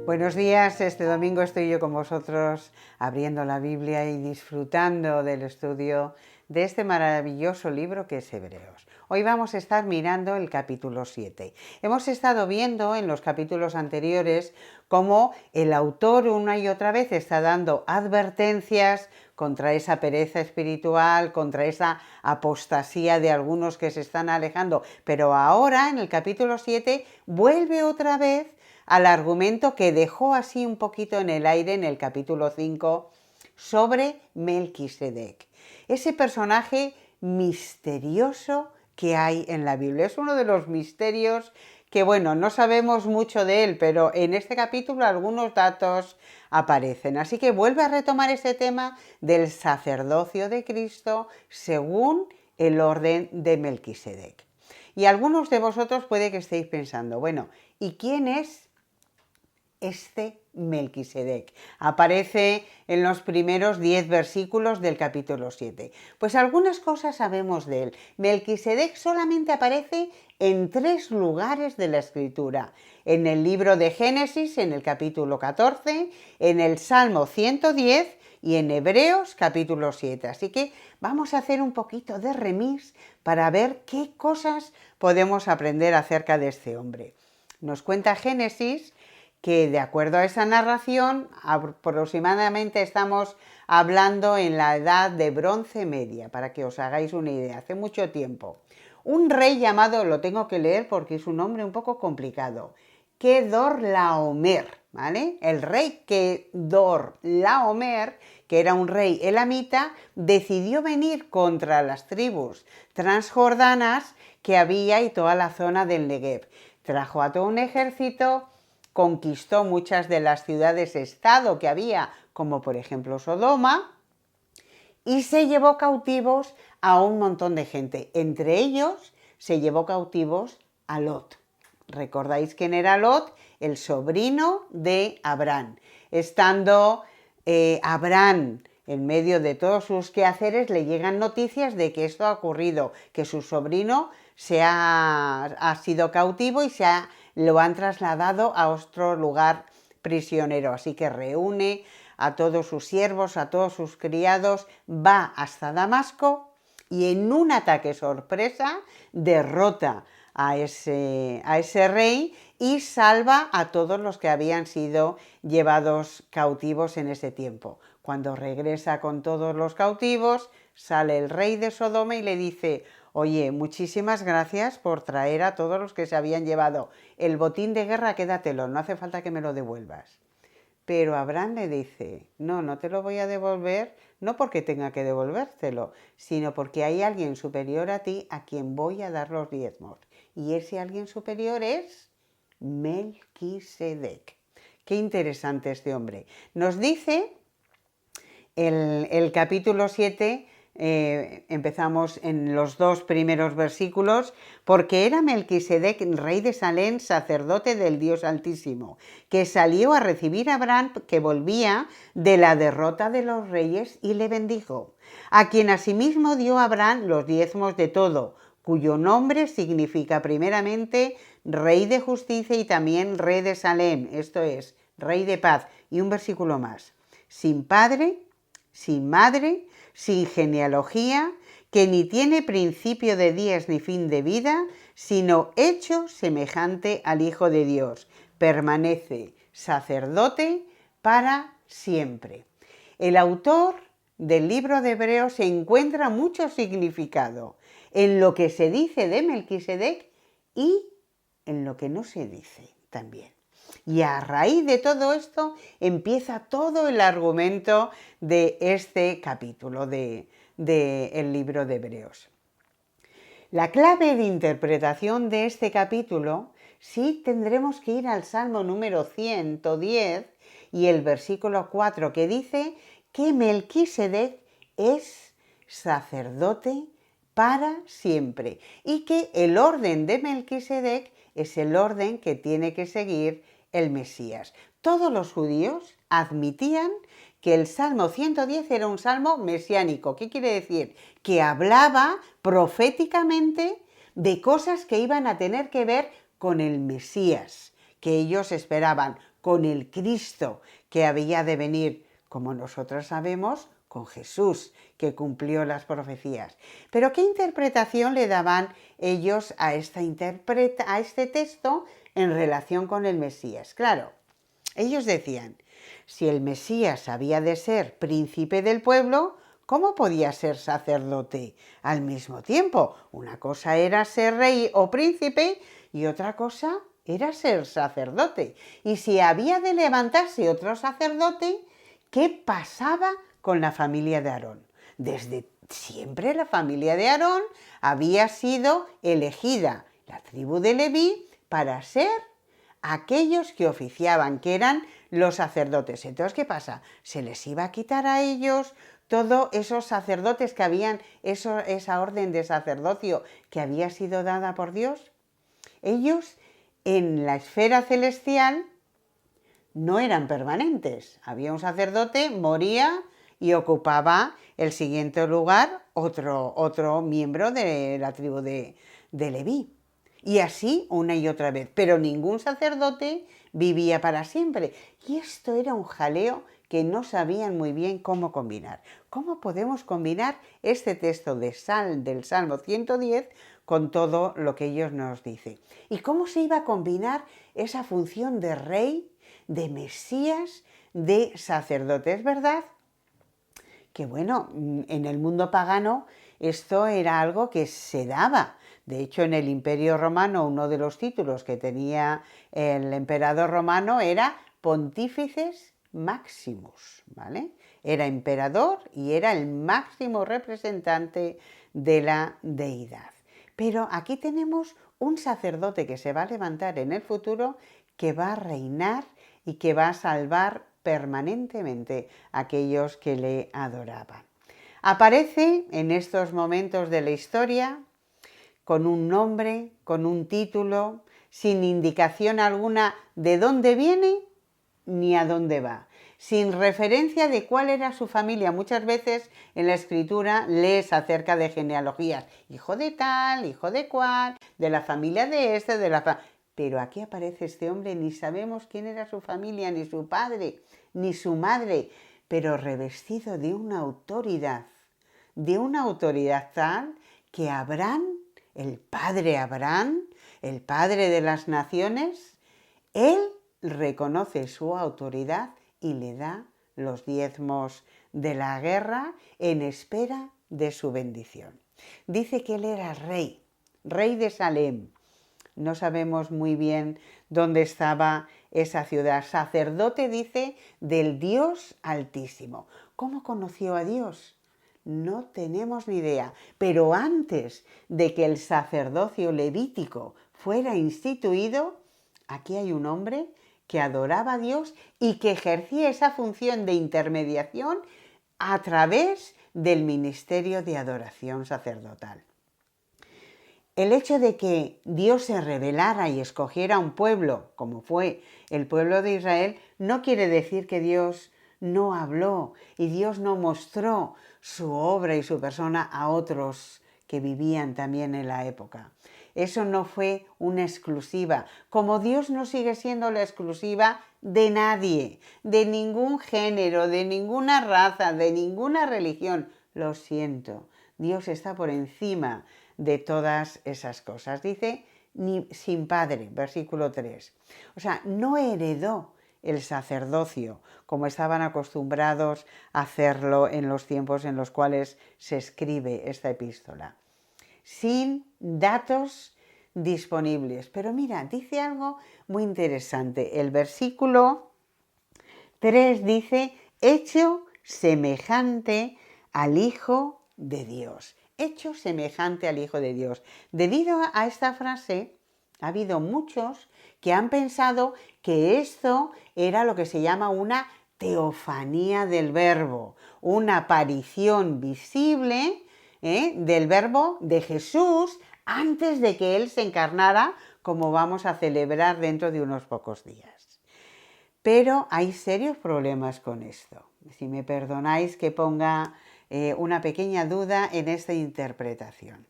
Buenos días, este domingo estoy yo con vosotros abriendo la Biblia y disfrutando del estudio de este maravilloso libro que es Hebreos. Hoy vamos a estar mirando el capítulo 7. Hemos estado viendo en los capítulos anteriores cómo el autor una y otra vez está dando advertencias contra esa pereza espiritual, contra esa apostasía de algunos que se están alejando, pero ahora en el capítulo 7 vuelve otra vez al argumento que dejó así un poquito en el aire en el capítulo 5 sobre Melquisedec. Ese personaje misterioso que hay en la Biblia. Es uno de los misterios que, bueno, no sabemos mucho de él, pero en este capítulo algunos datos aparecen. Así que vuelve a retomar ese tema del sacerdocio de Cristo según el orden de Melquisedec. Y algunos de vosotros puede que estéis pensando, bueno, ¿y quién es este Melquisedec? Aparece en los primeros 10 versículos del capítulo 7. Pues algunas cosas sabemos de él. Melquisedec solamente aparece en 3 lugares de la Escritura. En el libro de Génesis, en el capítulo 14, en el Salmo 110 y en Hebreos capítulo 7. Así que vamos a hacer un poquito de remix para ver qué cosas podemos aprender acerca de este hombre. Nos cuenta Génesis que de acuerdo a esa narración aproximadamente estamos hablando en la edad de Bronce Media, para que os hagáis una idea, hace mucho tiempo. Un rey llamado, lo tengo que leer porque es un nombre un poco complicado, Kedorlaomer, ¿vale? El rey Kedorlaomer, que era un rey elamita, decidió venir contra las tribus transjordanas que había y toda la zona del Negev. Trajo a todo un ejército, conquistó muchas de las ciudades-estado que había, como por ejemplo Sodoma, y se llevó cautivos a un montón de gente. Entre ellos se llevó cautivos a Lot. ¿Recordáis quién era Lot? El sobrino de Abraham. Estando Abraham en medio de todos sus quehaceres, le llegan noticias de que esto ha ocurrido, que su sobrino ha sido cautivo y lo han trasladado a otro lugar prisionero. Así que reúne a todos sus siervos, a todos sus criados, va hasta Damasco y en un ataque sorpresa derrota a ese rey y salva a todos los que habían sido llevados cautivos en ese tiempo. Cuando regresa con todos los cautivos, sale el rey de Sodoma y le dice: oye, muchísimas gracias por traer a todos los que se habían llevado. El botín de guerra quédatelo, no hace falta que me lo devuelvas. Pero Abraham le dice: no te lo voy a devolver, no porque tenga que devolvértelo, sino porque hay alguien superior a ti a quien voy a dar los diezmos. Y ese alguien superior es Melquisedec. Qué interesante este hombre. Nos dice el capítulo 7, empezamos en los 2 primeros versículos, porque era Melquisedec, rey de Salem, sacerdote del Dios Altísimo, que salió a recibir a Abraham, que volvía de la derrota de los reyes, y le bendijo, a quien asimismo dio a Abraham los diezmos de todo, cuyo nombre significa primeramente rey de justicia y también rey de Salem, esto es, rey de paz. Y un versículo más: sin padre, sin madre, sin genealogía, que ni tiene principio de días ni fin de vida, sino hecho semejante al Hijo de Dios. Permanece sacerdote para siempre. El autor del libro de Hebreos encuentra mucho significado en lo que se dice de Melquisedec y en lo que no se dice también. Y a raíz de todo esto empieza todo el argumento de este capítulo del libro de Hebreos. La clave de interpretación de este capítulo sí tendremos que ir al Salmo número 110 y el versículo 4, que dice que Melquisedec es sacerdote para siempre y que el orden de Melquisedec es el orden que tiene que seguir el Mesías. Todos los judíos admitían que el Salmo 110 era un salmo mesiánico. ¿Qué quiere decir? Que hablaba proféticamente de cosas que iban a tener que ver con el Mesías, que ellos esperaban, con el Cristo que había de venir, como nosotros sabemos, con Jesús, que cumplió las profecías. Pero ¿qué interpretación le daban ellos a este texto en relación con el Mesías? Claro, ellos decían, si el Mesías había de ser príncipe del pueblo, ¿cómo podía ser sacerdote al mismo tiempo? Una cosa era ser rey o príncipe y otra cosa era ser sacerdote. Y si había de levantarse otro sacerdote, ¿qué pasaba con la familia de Aarón? Desde siempre la familia de Aarón había sido elegida, la tribu de Leví, para ser aquellos que oficiaban, que eran los sacerdotes. Entonces, ¿qué pasa? Se les iba a quitar a ellos todos esos sacerdotes que habían, esa orden de sacerdocio que había sido dada por Dios. Ellos en la esfera celestial no eran permanentes. Había un sacerdote, moría y ocupaba el siguiente lugar otro miembro de la tribu de Leví. Y así una y otra vez. Pero ningún sacerdote vivía para siempre. Y esto era un jaleo que no sabían muy bien cómo combinar. ¿Cómo podemos combinar este texto del Salmo 110 con todo lo que ellos nos dicen? ¿Y cómo se iba a combinar esa función de rey, de Mesías, de sacerdote? Es verdad que, bueno, en el mundo pagano esto era algo que se daba. De hecho, en el Imperio Romano, uno de los títulos que tenía el emperador romano era Pontífices Maximus, ¿vale? Era emperador y era el máximo representante de la deidad. Pero aquí tenemos un sacerdote que se va a levantar en el futuro, que va a reinar y que va a salvar permanentemente a aquellos que le adoraban. Aparece en estos momentos de la historia con un nombre, con un título, sin indicación alguna de dónde viene ni a dónde va, sin referencia de cuál era su familia. Muchas veces en la escritura lees acerca de genealogías, hijo de tal, hijo de cual, de la familia de este, de la pero aquí aparece este hombre, ni sabemos quién era su familia, ni su padre, ni su madre, pero revestido de una autoridad tal que Abraham, el padre de las naciones, él reconoce su autoridad y le da los diezmos de la guerra en espera de su bendición. Dice que él era rey de Salem. No sabemos muy bien dónde estaba esa ciudad. Sacerdote, dice, del Dios Altísimo. ¿Cómo conoció a Dios? No tenemos ni idea. Pero antes de que el sacerdocio levítico fuera instituido, aquí hay un hombre que adoraba a Dios y que ejercía esa función de intermediación a través del ministerio de adoración sacerdotal. El hecho de que Dios se revelara y escogiera un pueblo, como fue el pueblo de Israel, no quiere decir que Dios no habló y Dios no mostró su obra y su persona a otros que vivían también en la época. Eso no fue una exclusiva, como Dios no sigue siendo la exclusiva de nadie, de ningún género, de ninguna raza, de ninguna religión. Lo siento, Dios está por encima de todas esas cosas. Dice, ni sin padre, versículo 3. O sea, no heredó el sacerdocio como estaban acostumbrados a hacerlo en los tiempos en los cuales se escribe esta epístola. Sin datos disponibles. Pero mira, dice algo muy interesante. El versículo 3 dice, hecho semejante al Hijo de Dios. Hecho semejante al Hijo de Dios. Debido a esta frase, ha habido muchos que han pensado que esto era lo que se llama una teofanía del Verbo, una aparición visible del Verbo de Jesús antes de que Él se encarnara, como vamos a celebrar dentro de unos pocos días. Pero hay serios problemas con esto. Si me perdonáis que ponga una pequeña duda en esta interpretación.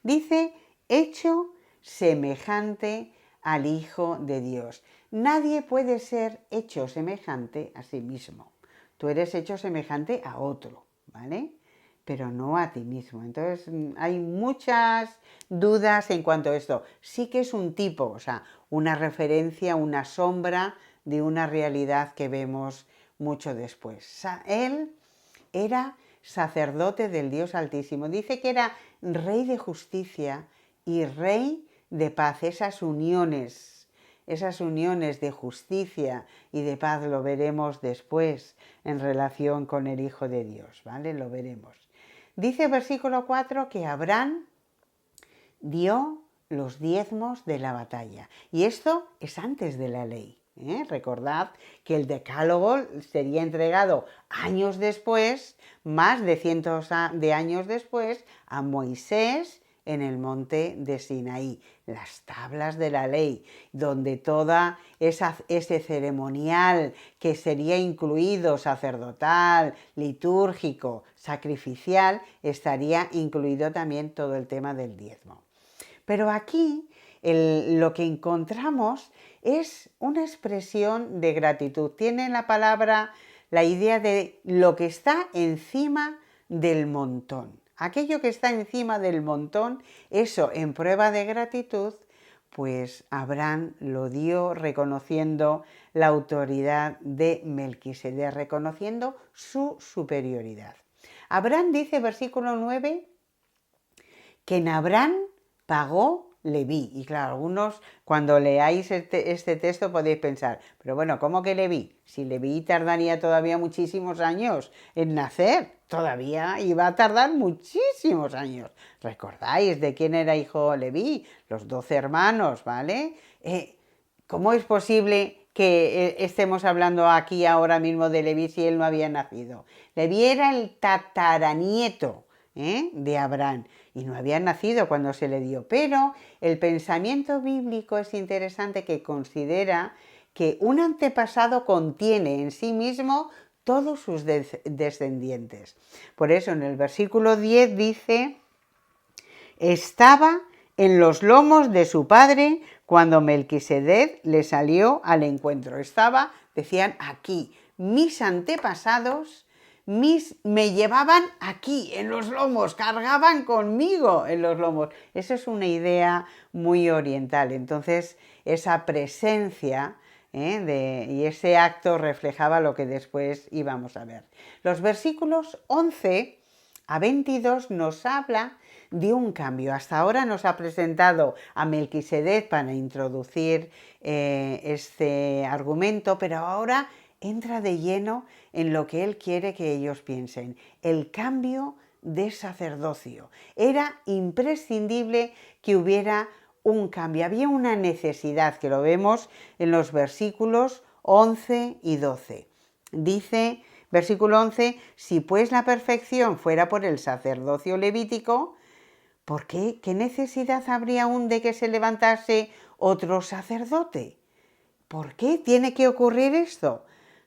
Dice, hecho semejante al Hijo de Dios. nadie puede ser hecho semejante a sí mismo. Tú eres hecho semejante a otro, ¿vale? Pero no a ti mismo. Entonces hay muchas dudas en cuanto a esto. Sí que es un tipo, o sea, una referencia, una sombra de una realidad que vemos mucho después. Él era sacerdote del Dios Altísimo. Dice que era rey de justicia y rey de paz. Esas uniones de justicia y de paz lo veremos después en relación con el Hijo de Dios, ¿vale? Lo veremos. Dice versículo 4 que Abraham dio los diezmos de la batalla. Y esto es antes de la ley. Recordad que el decálogo sería entregado años después, más de cientos de años después, a Moisés en el monte de Sinaí, las tablas de la ley, donde toda ese ceremonial que sería incluido sacerdotal, litúrgico, sacrificial, estaría incluido también todo el tema del diezmo. Pero aquí lo que encontramos es una expresión de gratitud. Tiene la palabra la idea de lo que está encima del montón. Aquello que está encima del montón, eso en prueba de gratitud, pues Abraham lo dio reconociendo la autoridad de Melquisedec, reconociendo su superioridad. Abraham dice, versículo 9, que en Abraham pagó Leví. Y claro, algunos cuando leáis este texto podéis pensar, pero bueno, ¿cómo que Leví? Si Leví tardaría todavía muchísimos años en nacer, todavía iba a tardar muchísimos años. ¿Recordáis de quién era hijo Leví? Los 12 hermanos, ¿vale? ¿Cómo es posible que estemos hablando aquí ahora mismo de Leví si él no había nacido? Leví era el tataranieto de Abraham y no había nacido cuando se le dio, pero el pensamiento bíblico es interesante, que considera que un antepasado contiene en sí mismo todos sus descendientes. Por eso en el versículo 10 dice, estaba en los lomos de su padre cuando Melquisedec le salió al encuentro. Estaba, decían, aquí. Mis antepasados me llevaban aquí, en los lomos, cargaban conmigo en los lomos. Eso es una idea muy oriental. Entonces, esa presencia y ese acto reflejaba lo que después íbamos a ver. Los versículos 11 a 22 nos habla de un cambio. Hasta ahora nos ha presentado a Melquisedec para introducir este argumento, pero ahora entra de lleno en lo que él quiere que ellos piensen, el cambio de sacerdocio. Era imprescindible que hubiera un cambio, había una necesidad, que lo vemos en los versículos 11 y 12. Dice, versículo 11, si pues la perfección fuera por el sacerdocio levítico, ¿por qué? ¿Qué necesidad habría aún de que se levantase otro sacerdote? ¿Por qué tiene que ocurrir esto?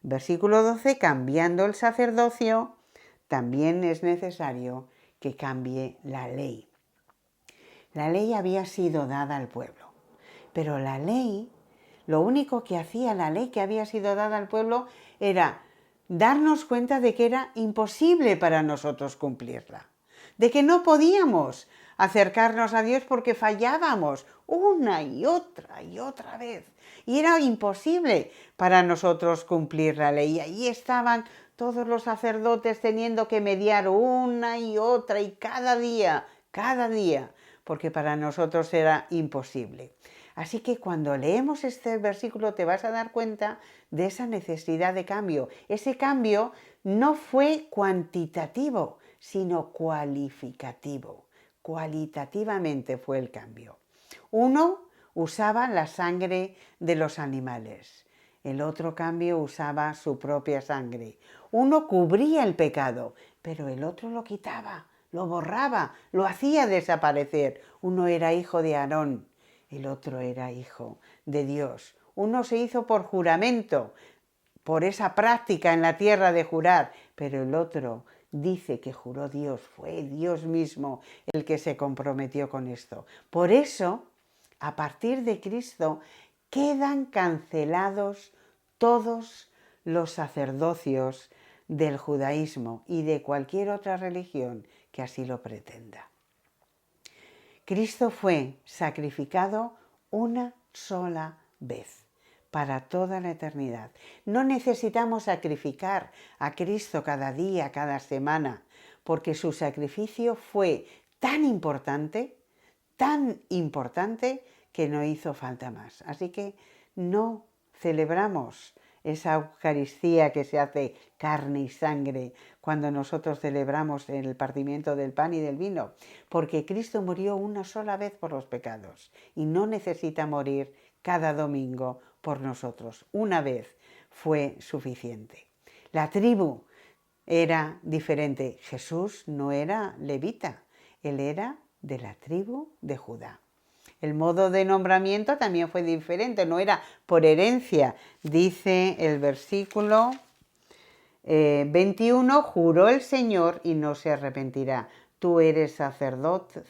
Versículo 12, cambiando el sacerdocio, también es necesario que cambie la ley. La ley había sido dada al pueblo, pero la ley, lo único que hacía la ley que había sido dada al pueblo era darnos cuenta de que era imposible para nosotros cumplirla, de que no podíamos acercarnos a Dios porque fallábamos una y otra vez. Y era imposible para nosotros cumplir la ley. Y ahí estaban todos los sacerdotes teniendo que mediar una y otra y cada día, porque para nosotros era imposible. Así que cuando leemos este versículo te vas a dar cuenta de esa necesidad de cambio. Ese cambio no fue cuantitativo, sino cualificativo. Cualitativamente fue el cambio. Uno usaba la sangre de los animales, el otro cambio usaba su propia sangre. Uno cubría el pecado, pero el otro lo quitaba, lo borraba, lo hacía desaparecer. Uno era hijo de Aarón, el otro era hijo de Dios. Uno se hizo por juramento, por esa práctica en la tierra de jurar, pero el otro dice que juró Dios, fue Dios mismo el que se comprometió con esto. Por eso, a partir de Cristo, quedan cancelados todos los sacerdocios del judaísmo y de cualquier otra religión que así lo pretenda. Cristo fue sacrificado una sola vez para toda la eternidad. No necesitamos sacrificar a Cristo cada día, cada semana, porque su sacrificio fue tan importante que no hizo falta más. Así que no celebramos esa Eucaristía que se hace carne y sangre cuando nosotros celebramos el partimiento del pan y del vino, porque Cristo murió una sola vez por los pecados y no necesita morir cada domingo por nosotros. Una vez fue suficiente. La tribu era diferente. Jesús no era levita, él era de la tribu de Judá. El modo de nombramiento también fue diferente, no era por herencia. Dice el versículo 21, juró el Señor y no se arrepentirá. Tú eres sacerdote,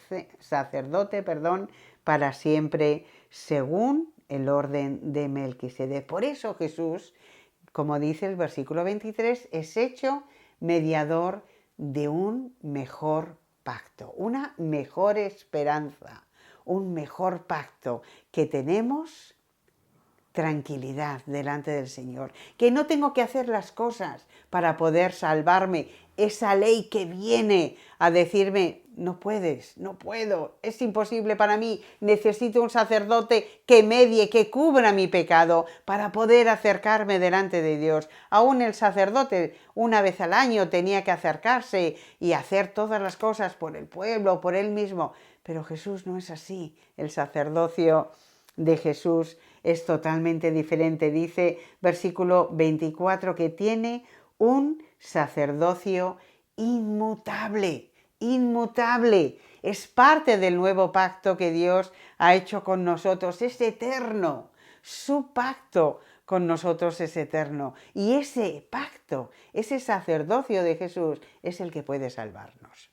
para siempre, según el orden de Melquisedec. Por eso Jesús, como dice el versículo 23, es hecho mediador de un mejor pacto, una mejor esperanza, un mejor pacto, que tenemos tranquilidad delante del Señor, que no tengo que hacer las cosas para poder salvarme. Esa ley que viene a decirme, no puedes, no puedo, es imposible para mí, necesito un sacerdote que medie, que cubra mi pecado para poder acercarme delante de Dios. Aún el sacerdote una vez al año tenía que acercarse y hacer todas las cosas por el pueblo, por él mismo, pero Jesús no es así. El sacerdocio de Jesús es totalmente diferente. Dice versículo 24 que tiene un sacerdocio inmutable, inmutable. Es parte del nuevo pacto que Dios ha hecho con nosotros, es eterno. Su pacto con nosotros es eterno. Y ese pacto, ese sacerdocio de Jesús es el que puede salvarnos.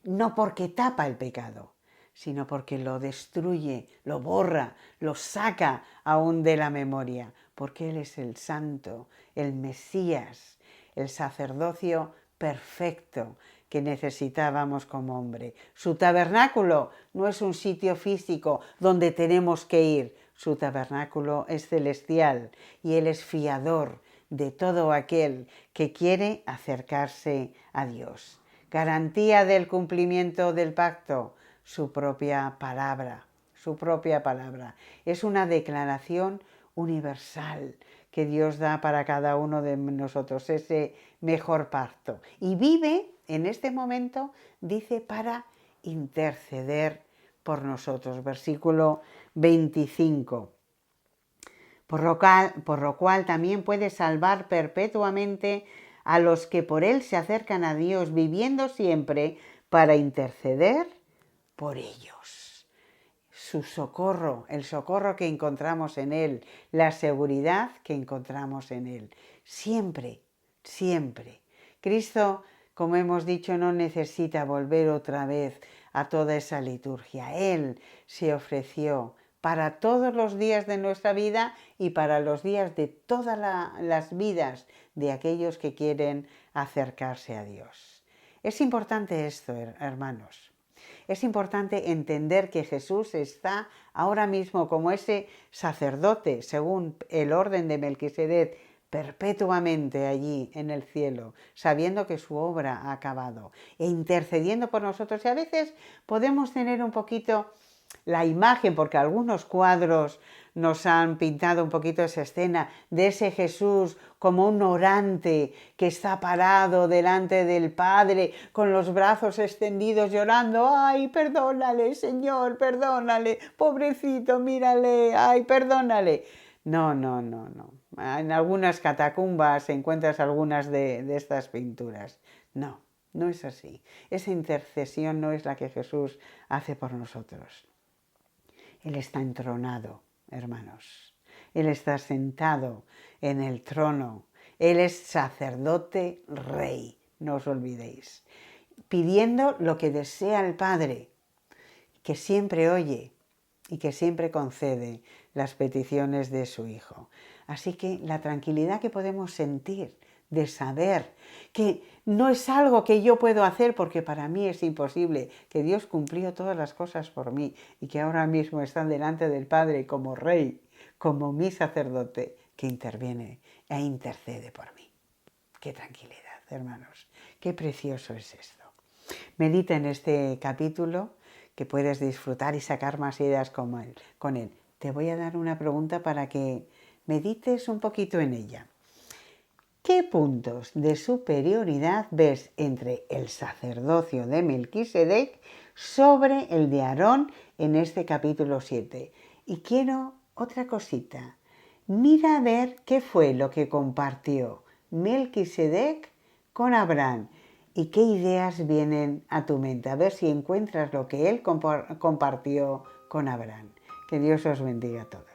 No porque tapa el pecado, sino porque lo destruye, lo borra, lo saca aún de la memoria, porque Él es el Santo, el Mesías, el sacerdocio perfecto que necesitábamos como hombre. Su tabernáculo no es un sitio físico donde tenemos que ir, su tabernáculo es celestial y Él es fiador de todo aquel que quiere acercarse a Dios. Garantía del cumplimiento del pacto, su propia palabra, su propia palabra. Es una declaración universal que Dios da para cada uno de nosotros, ese mejor pacto. Y vive en este momento, dice, para interceder por nosotros. Versículo 25. Por lo cual también puede salvar perpetuamente a los que por Él se acercan a Dios, viviendo siempre para interceder por ellos. Su socorro, el socorro que encontramos en Él, la seguridad que encontramos en Él. Siempre, siempre. Cristo, como hemos dicho, no necesita volver otra vez a toda esa liturgia. Él se ofreció para todos los días de nuestra vida y para los días de todas las vidas de aquellos que quieren acercarse a Dios. Es importante esto, hermanos. Es importante entender que Jesús está ahora mismo como ese sacerdote, según el orden de Melquisedec, perpetuamente allí en el cielo, sabiendo que su obra ha acabado e intercediendo por nosotros. Y a veces podemos tener un poquito la imagen, porque algunos cuadros nos han pintado un poquito esa escena de ese Jesús como un orante que está parado delante del Padre con los brazos extendidos llorando. ¡Ay, perdónale, Señor, perdónale! Pobrecito, mírale, ¡ay, perdónale! No. En algunas catacumbas encuentras algunas de estas pinturas. No es así. Esa intercesión no es la que Jesús hace por nosotros. Él está entronado, hermanos. Él está sentado en el trono. Él es sacerdote rey, no os olvidéis. Pidiendo lo que desea el Padre, que siempre oye y que siempre concede las peticiones de su Hijo. Así que la tranquilidad que podemos sentir de saber que no es algo que yo puedo hacer porque para mí es imposible, que Dios cumplió todas las cosas por mí y que ahora mismo está delante del Padre como Rey, como mi sacerdote, que interviene e intercede por mí. Qué tranquilidad, hermanos, qué precioso es esto. Medita en este capítulo, que puedes disfrutar y sacar más ideas con él. Te voy a dar una pregunta para que medites un poquito en ella. ¿Qué puntos de superioridad ves entre el sacerdocio de Melquisedec sobre el de Aarón en este capítulo 7? Y quiero otra cosita. Mira a ver qué fue lo que compartió Melquisedec con Abraham y qué ideas vienen a tu mente. A ver si encuentras lo que él compartió con Abraham. Que Dios os bendiga a todos.